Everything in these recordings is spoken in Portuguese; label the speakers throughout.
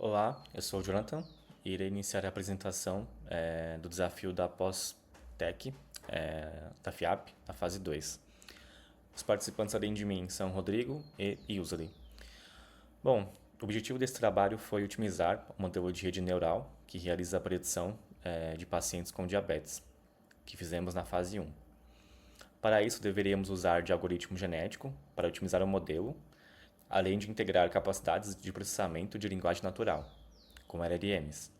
Speaker 1: Olá, eu sou o Jonathan e irei iniciar a apresentação do desafio da Pós-Tec da FIAP, na fase 2. Os participantes além de mim são Rodrigo e Yusli. Bom, o objetivo desse trabalho foi otimizar o modelo de rede neural que realiza a predição de pacientes com diabetes, que fizemos na fase 1. Para isso, deveríamos usar de algoritmo genético para otimizar o modelo, além de integrar capacidades de processamento de linguagem natural, como LLMs.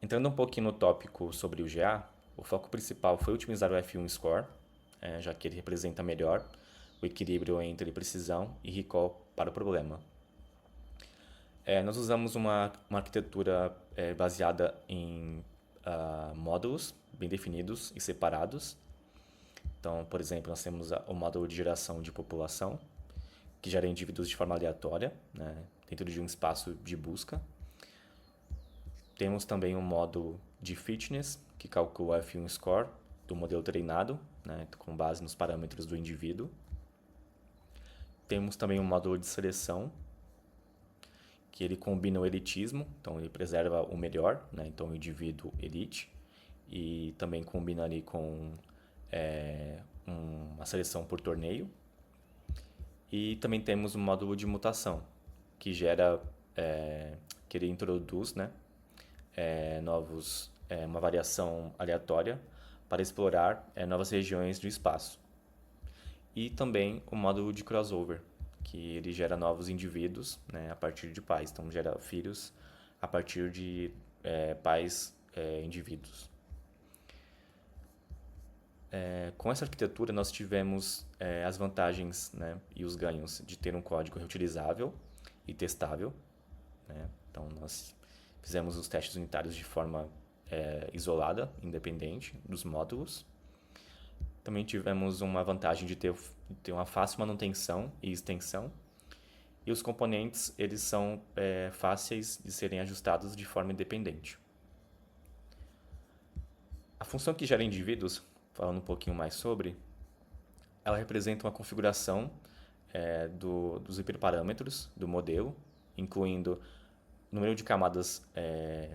Speaker 1: Entrando um pouquinho no tópico sobre o GA, o foco principal foi otimizar o F1 Score, já que ele representa melhor o equilíbrio entre precisão e recall para o problema. Nós usamos uma arquitetura baseada em módulos bem definidos e separados. Então, por exemplo, nós temos o módulo de geração de população, que gera indivíduos de forma aleatória, né, dentro de um espaço de busca. Temos também um módulo de fitness, que calcula o F1 score do modelo treinado, né, com base nos parâmetros do indivíduo. Temos também um módulo de seleção, que ele combina o elitismo, então ele preserva o melhor, né, então o indivíduo elite, e também combina ali com uma seleção por torneio. E também temos um módulo de mutação, que gera, que ele introduz, né, uma variação aleatória para explorar novas regiões do espaço. E também o módulo de crossover, que ele gera novos indivíduos, né, a partir de pais. Então, gera filhos a partir de pais indivíduos. Com essa arquitetura, nós tivemos as vantagens, né, e os ganhos de ter um código reutilizável e testável, né? Então, nós fizemos os testes unitários de forma isolada, independente dos módulos. Também tivemos uma vantagem de ter uma fácil manutenção e extensão. E os componentes, eles são fáceis de serem ajustados de forma independente. A função que gera indivíduos, falando um pouquinho mais sobre, ela representa uma configuração dos hiperparâmetros do modelo, incluindo número de camadas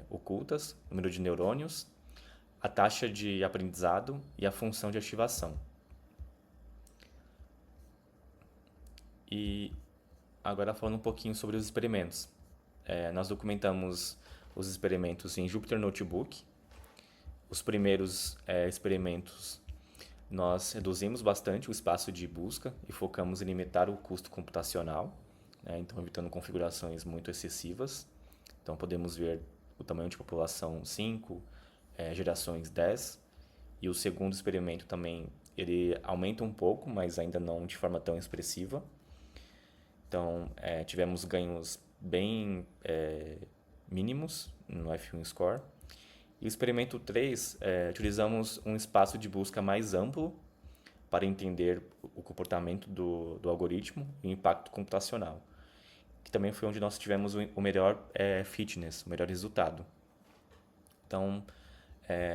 Speaker 1: ocultas, número de neurônios, a taxa de aprendizado e a função de ativação. E agora falando um pouquinho sobre os experimentos. Nós documentamos os experimentos em Jupyter Notebook. Os primeiros experimentos nós reduzimos bastante o espaço de busca e focamos em limitar o custo computacional, né? Então evitando configurações muito excessivas. Então podemos ver o tamanho de população 5, gerações 10. E o segundo experimento também, ele aumenta um pouco, mas ainda não de forma tão expressiva. Então tivemos ganhos bem mínimos no F1 Score. E o experimento 3, utilizamos um espaço de busca mais amplo para entender o comportamento do algoritmo e o impacto computacional, que também foi onde nós tivemos o melhor fitness, o melhor resultado. Então,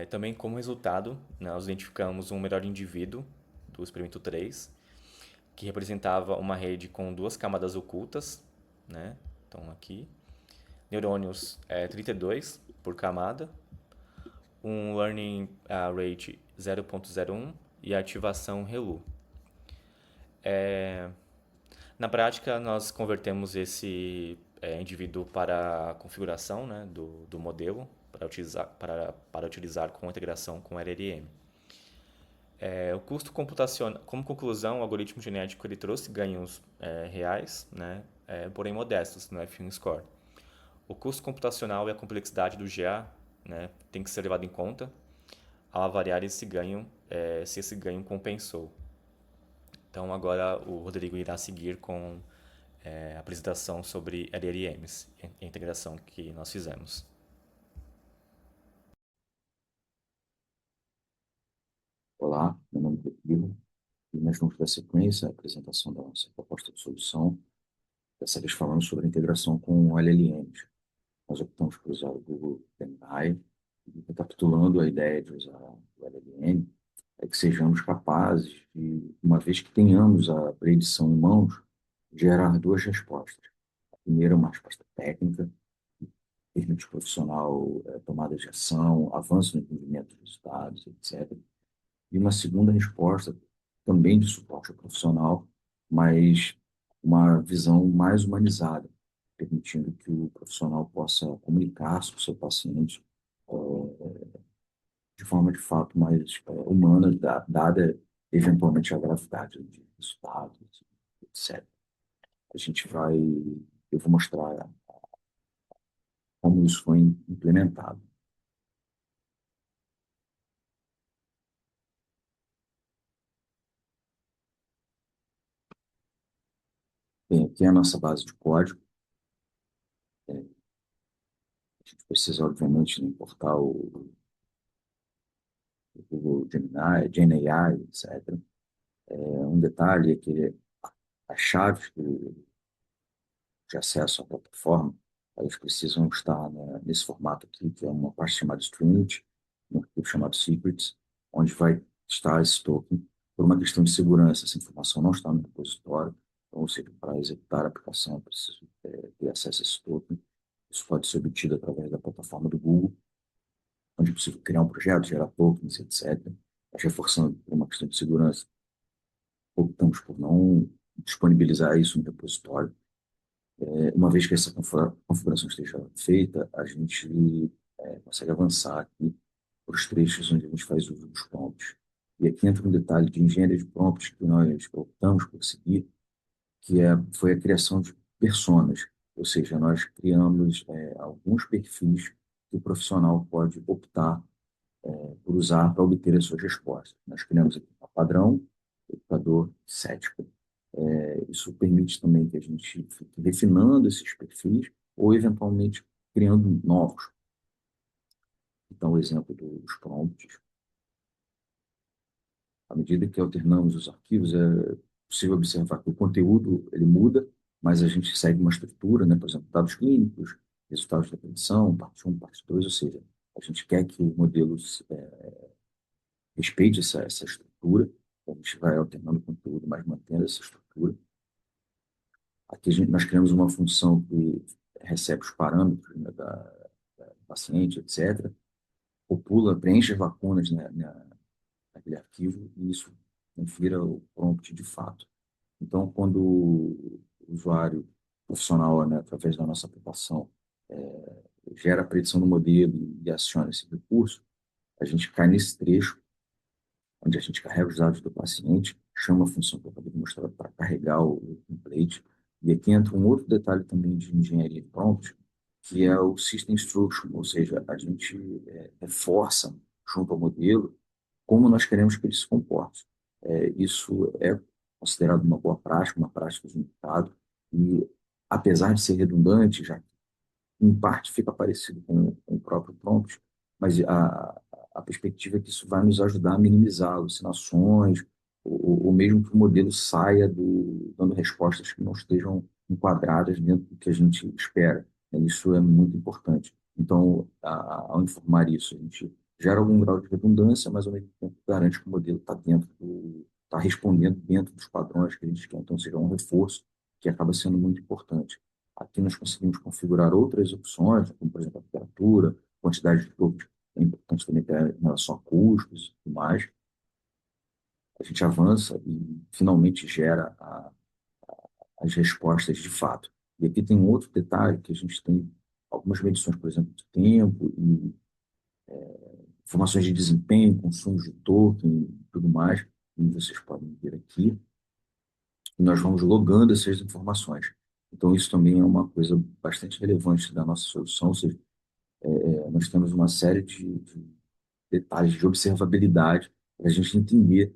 Speaker 1: também como resultado, nós identificamos um melhor indivíduo do experimento 3, que representava uma rede com duas camadas ocultas, né? Então, aqui, neurônios 32 por camada, um learning rate 0.01 e a ativação ReLU. Na prática, nós convertemos esse indivíduo para a configuração, né, do modelo para utilizar com integração com LLM. O custo computacional, como conclusão, o algoritmo genético ele trouxe ganhos reais, né, porém modestos no F1 Score. O custo computacional e a complexidade do GA, né, tem que ser levado em conta ao avaliar esse ganho, se esse ganho compensou. Então agora o Rodrigo irá seguir com a apresentação sobre LLMs e a integração que nós fizemos.
Speaker 2: Olá, meu nome é Rodrigo e nós vamos dar sequência à apresentação da nossa proposta de solução, dessa vez falando sobre a integração com LLMs. Nós optamos por usar o Google Gemini e, recapitulando a ideia de usar o LLM, é que sejamos capazes de, uma vez que tenhamos a predição em mãos, gerar duas respostas. A primeira é uma resposta técnica, permite ao profissional tomada de ação, avanço no entendimento dos resultados, etc. E uma segunda resposta, também de suporte ao profissional, mas uma visão mais humanizada, permitindo que o profissional possa comunicar com o seu paciente de forma, de fato, mais humana, dada eventualmente a gravidade de resultados, etc. A gente vai, eu vou mostrar como isso foi implementado. Bem, aqui é a nossa base de código. A gente precisa, obviamente, importar o Google Gemini, GenAI, etc. Um detalhe é que as chaves de acesso à plataforma, elas precisam estar, né, nesse formato aqui, que é uma parte chamada Stringit, um arquivo chamado Secrets, onde vai estar esse token. Por uma questão de segurança, essa informação não está no repositório, então, ou seja, para executar a aplicação, eu preciso ter acesso a esse token. Isso pode ser obtido através da plataforma do Google, onde é possível criar um projeto, gerar tokens, etc. Mas reforçando por uma questão de segurança, optamos por não disponibilizar isso no repositório. Uma vez que essa configuração esteja feita, a gente consegue avançar aqui para os trechos onde a gente faz uso dos prompts. E aqui entra um detalhe de engenharia de prompts que nós optamos por seguir, que foi a criação de personas, ou seja, nós criamos alguns perfis que o profissional pode optar por usar para obter as suas respostas. Nós criamos aqui um padrão, educador, cético. Isso permite também que a gente fique refinando esses perfis ou, eventualmente, criando novos. Então, o exemplo dos prompts. À medida que alternamos os arquivos, é possível observar que o conteúdo ele muda, mas a gente segue uma estrutura, né? Por exemplo, dados clínicos, resultados da predição, parte 1, parte 2, ou seja, a gente quer que o modelo respeite essa estrutura, a gente vai alternando o conteúdo, mas mantendo essa estrutura. Aqui nós criamos uma função que recebe os parâmetros, né, do paciente, etc., popula, preenche as lacunas, né, naquele arquivo e isso confira o prompt de fato. Então, quando o usuário profissional, né, através da nossa aplicação, gera a predição do modelo e aciona esse recurso, a gente cai nesse trecho onde a gente carrega os dados do paciente, chama a função que eu acabei de mostrar para carregar o template. E aqui entra um outro detalhe também de engenharia de prompt, que é o System Instruction, ou seja, a gente reforça junto ao modelo como nós queremos que ele se comporte. Isso é considerado uma boa prática, uma prática de mercado, e apesar de ser redundante, já em parte fica parecido com o próprio prompt, mas a perspectiva é que isso vai nos ajudar a minimizar alucinações, ou mesmo que o modelo saia dando respostas que não estejam enquadradas dentro do que a gente espera. Isso é muito importante. Então, ao informar isso, a gente gera algum grau de redundância, mas ao mesmo tempo garante que o modelo está respondendo dentro dos padrões que a gente quer. Então, seja um reforço que acaba sendo muito importante. Aqui nós conseguimos configurar outras opções, como, por exemplo, a temperatura, quantidade de tokens, é importante também ter em relação a custos e tudo mais. A gente avança e finalmente gera as respostas de fato. E aqui tem um outro detalhe que a gente tem algumas medições, por exemplo, de tempo e informações de desempenho, consumos de token e tudo mais, como vocês podem ver aqui. E nós vamos logando essas informações. Então, isso também é uma coisa bastante relevante da nossa solução, ou seja, nós temos uma série de detalhes de observabilidade para a gente entender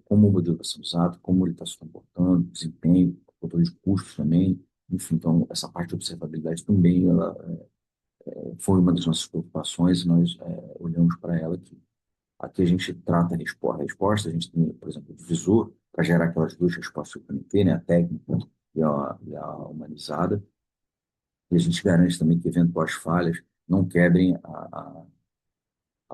Speaker 2: como o modelo está sendo usado, como ele está se comportando, desempenho, controle de custos também. Enfim, então, essa parte de observabilidade também ela, foi uma das nossas preocupações e nós olhamos para ela aqui. Aqui a gente trata a resposta, a gente tem, por exemplo, o divisor para gerar aquelas duas respostas que eu comentei, né, a técnica e a humanizada. E a gente garante também que eventuais falhas não quebrem a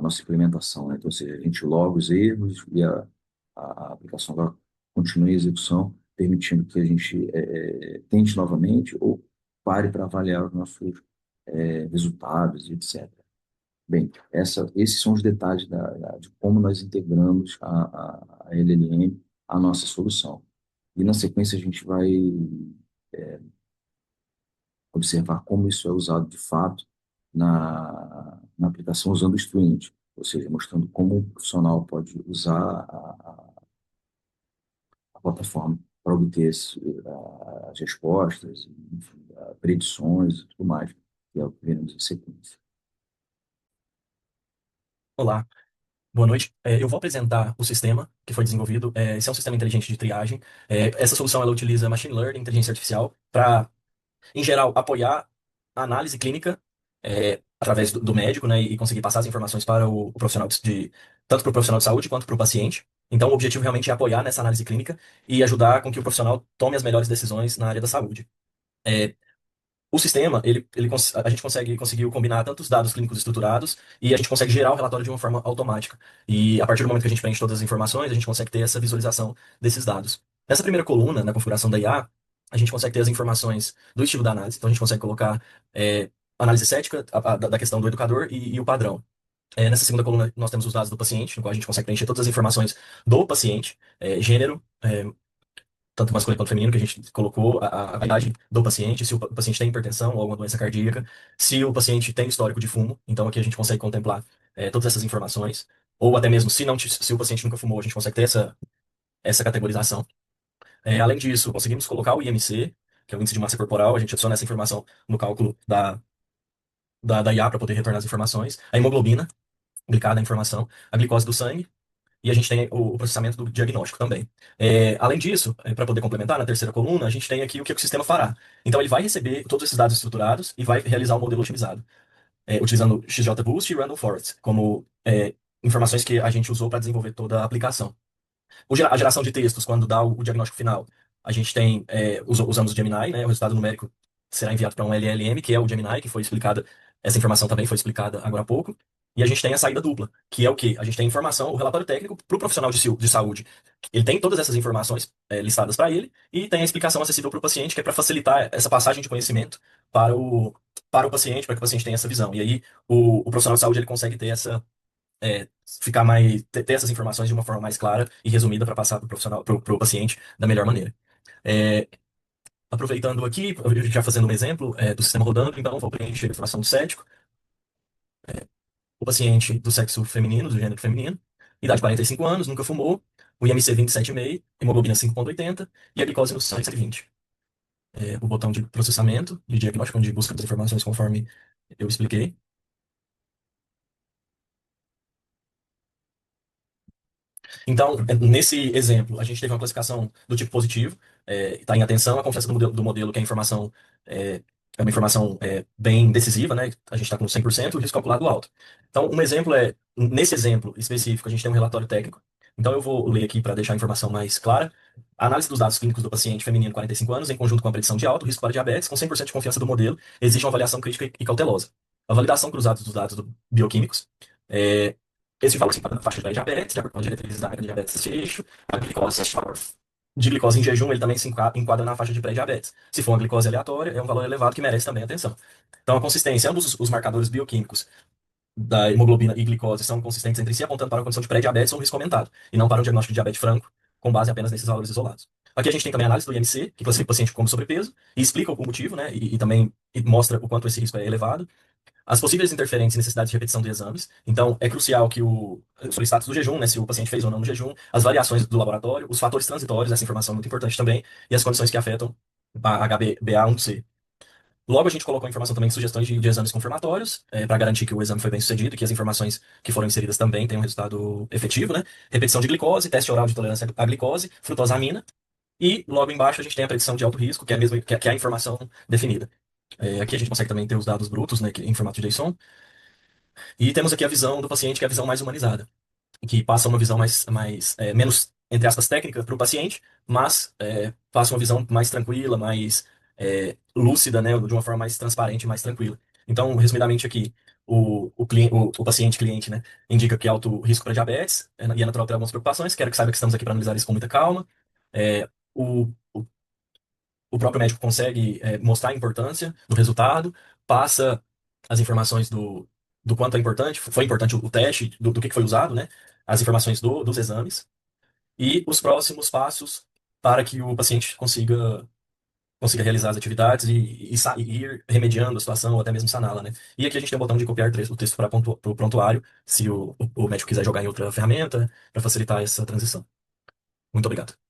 Speaker 2: nossa implementação, né? Então, ou seja, a gente loga os erros e a aplicação ela continua em execução, permitindo que a gente tente novamente ou pare para avaliar os nossos resultados e etc. Bem, esses são os detalhes de como nós integramos a LLM à nossa solução. E na sequência a gente vai observar como isso é usado de fato na aplicação usando o Streamlit, ou seja, mostrando como o profissional pode usar a plataforma para obter as respostas, enfim, predições e tudo mais, que é o que veremos em sequência.
Speaker 3: Olá, boa noite. Eu vou apresentar o sistema que foi desenvolvido. Esse é um sistema inteligente de triagem. Essa solução ela utiliza machine learning, inteligência artificial, para, em geral, apoiar a análise clínica através do médico, né, e conseguir passar as informações para o profissional tanto para o profissional de saúde quanto para o paciente. Então, o objetivo realmente é apoiar nessa análise clínica e ajudar com que o profissional tome as melhores decisões na área da saúde. É, o sistema, a gente conseguiu combinar tantos dados clínicos estruturados e a gente consegue gerar o relatório de uma forma automática. E a partir do momento que a gente preenche todas as informações, a gente consegue ter essa visualização desses dados. Nessa primeira coluna, na configuração da IA, a gente consegue ter as informações do estilo da análise. Então a gente consegue colocar análise cética da questão do educador e o padrão. Nessa segunda coluna, nós temos os dados do paciente, no qual a gente consegue preencher todas as informações do paciente, gênero, tanto masculino quanto feminino, que a gente colocou, a idade do paciente, se o paciente tem hipertensão ou alguma doença cardíaca, se o paciente tem histórico de fumo, então aqui a gente consegue contemplar todas essas informações, ou até mesmo se não, se o paciente nunca fumou, a gente consegue ter essa categorização. Além disso, conseguimos colocar o IMC, que é o índice de massa corporal, a gente adiciona essa informação no cálculo da IA para poder retornar as informações, a hemoglobina, glicada a informação, a glicose do sangue, e a gente tem o processamento do diagnóstico também. Além disso, para poder complementar, na terceira coluna, a gente tem aqui o que o sistema fará. Então, ele vai receber todos esses dados estruturados e vai realizar o modelo otimizado, utilizando XGBoost e Random Forest como informações que a gente usou para desenvolver toda a aplicação. A geração de textos, quando dá o diagnóstico final, a gente tem, usamos o Gemini, né? O resultado numérico será enviado para um LLM, que é o Gemini, que foi explicada, essa informação também foi explicada agora há pouco. E a gente tem a saída dupla, que é o quê? A gente tem informação, o relatório técnico para o profissional de saúde. Ele tem todas essas informações listadas para ele e tem a explicação acessível para o paciente, que é para facilitar essa passagem de conhecimento para para o paciente, para que o paciente tenha essa visão. E aí o profissional de saúde ele consegue ter ficar mais, ter essas informações de uma forma mais clara e resumida para passar para o profissional, para o paciente da melhor maneira. É, aproveitando aqui, já fazendo um exemplo do sistema rodando, então vou preencher a informação do cético, o paciente do sexo feminino, do gênero feminino, idade 45 anos, nunca fumou, o IMC 27,5, hemoglobina 5,80 e a glicose no sangue 120. O botão de processamento, de diagnóstico, onde busca as informações conforme eu expliquei. Então, nesse exemplo, a gente teve uma classificação do tipo positivo, está em atenção, a confiança do modelo, que é a informação, é uma informação bem decisiva, né? A gente está com 100%, o risco calculado alto. Então, um exemplo nesse exemplo específico, a gente tem um relatório técnico. Então, eu vou ler aqui para deixar a informação mais clara. A análise dos dados clínicos do paciente feminino 45 anos, em conjunto com a predição de alto risco para diabetes, com 100% de confiança do modelo, exige uma avaliação crítica e cautelosa. A validação cruzada dos dados bioquímicos. é, esse valor se enquadra na faixa de pré-diabetes, de acordo com a diretriz da regra de diabetes esse eixo. A glicose de glicose em jejum, ele também se enquadra na faixa de pré-diabetes. Se for uma glicose aleatória, é um valor elevado que merece também atenção. Então, a consistência, ambos os marcadores bioquímicos da hemoglobina e glicose são consistentes entre si, apontando para uma condição de pré-diabetes ou um risco aumentado, e não para um diagnóstico de diabetes franco, com base apenas nesses valores isolados. Aqui a gente tem também a análise do IMC, que classifica o paciente como sobrepeso, e explica o motivo, né, e também mostra o quanto esse risco é elevado. As possíveis interferências e necessidades de repetição de exames. Então, é crucial que sobre o status do jejum, né, se o paciente fez ou não no jejum, as variações do laboratório, os fatores transitórios, essa informação é muito importante também, e as condições que afetam a HbA1c. Logo, a gente colocou a informação também de sugestões de exames confirmatórios, para garantir que o exame foi bem sucedido e que as informações que foram inseridas também tenham um resultado efetivo, né? Repetição de glicose, teste oral de tolerância à glicose, frutosamina, e logo embaixo a gente tem a predição de alto risco, que é que é a informação definida. Aqui a gente consegue também ter os dados brutos, né, em formato de JSON. E temos aqui a visão do paciente, que é a visão mais humanizada, que passa uma visão menos, entre aspas, técnica para o paciente, mas passa uma visão mais tranquila, mais lúcida, né, de uma forma mais transparente, mais tranquila. Então, resumidamente aqui, o paciente cliente, né, indica que há alto risco para diabetes, e é natural ter algumas preocupações. Quero que saiba que estamos aqui para analisar isso com muita calma. É, o próprio médico consegue mostrar a importância do resultado, passa as informações do quanto é importante, foi importante o teste, do que foi usado, né? As informações dos exames e os próximos passos para que o paciente consiga realizar as atividades e ir remediando a situação ou até mesmo saná-la, né? E aqui a gente tem o botão de copiar o texto para o prontuário, se o médico quiser jogar em outra ferramenta, para facilitar essa transição. Muito obrigado.